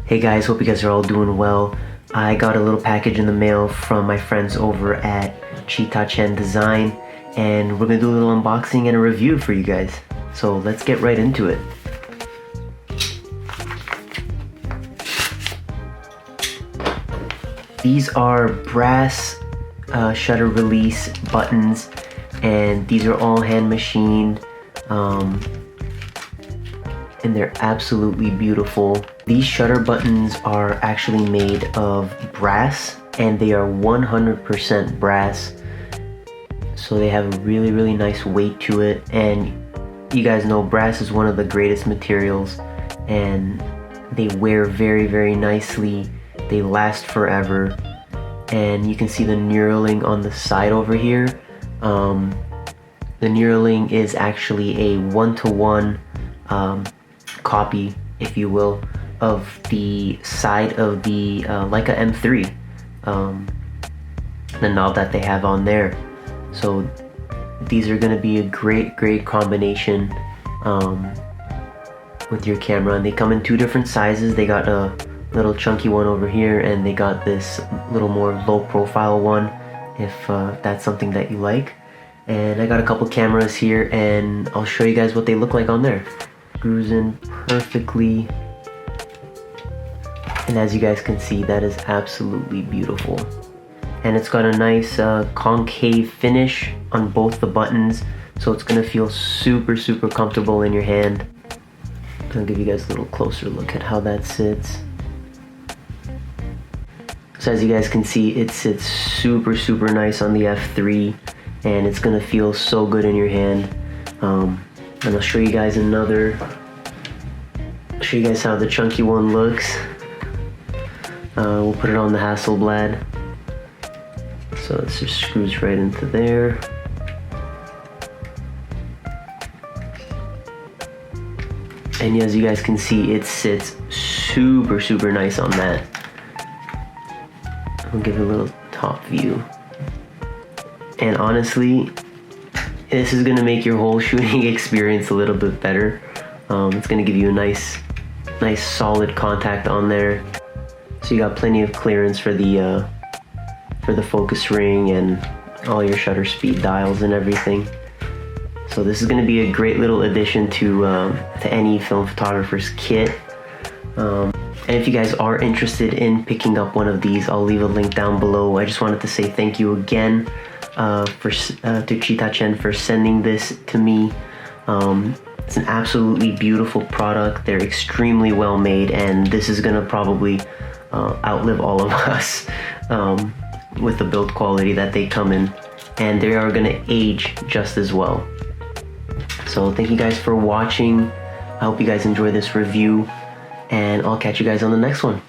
Hey guys, hope you guys are all doing well. I got a little package in the mail from my friends over at Chih Ta Chen Design, and we're gonna do a little unboxing and a review for you guys. So let's get right into it. These are brass shutter release buttons, and these are all hand machined, and they're absolutely beautiful. These shutter buttons are actually made of brass, and they are 100% brass, so they have a really nice weight to it. And you guys know brass is one of the greatest materials, and they wear very nicely. They last forever, and you can see the knurling on the side over here. The knurling is actually a 1-to-1 copy, if you will, of the side of the Leica M3, the knob that they have on there. So these are going to be a great combination with your camera, and they come in two different sizes. They got a little chunky one over here, and they got this little more low profile one, if that's something that you like. And I got a couple cameras here, and I'll show you guys what they look like on there. Screws in perfectly, and as you guys can see, that is absolutely beautiful. And it's got a nice concave finish on both the buttons, so it's gonna feel super comfortable in your hand. I'll give you guys a little closer look at how that sits. So as you guys can see, it sits super nice on the F3, and it's gonna feel so good in your hand. And I'll show you guys how the chunky one looks. We'll put it on the Hasselblad. So it just screws right into there. And as you guys can see, it sits super nice on that. I'll give it a little top view. And honestly, this is gonna make your whole shooting experience a little bit better. It's gonna give you a nice solid contact on there. So you got plenty of clearance for the focus ring and all your shutter speed dials and everything. So this is gonna be a great little addition to any film photographer's kit. And if you guys are interested in picking up one of these, I'll leave a link down below. I just wanted to say thank you again to Chih Ta Chen for sending this to me. It's an absolutely beautiful product. They're extremely well made, and this is gonna probably outlive all of us with the build quality that they come in, and they are gonna age just as well. So thank you guys for watching. I hope you guys enjoy this review, and I'll catch you guys on the next one.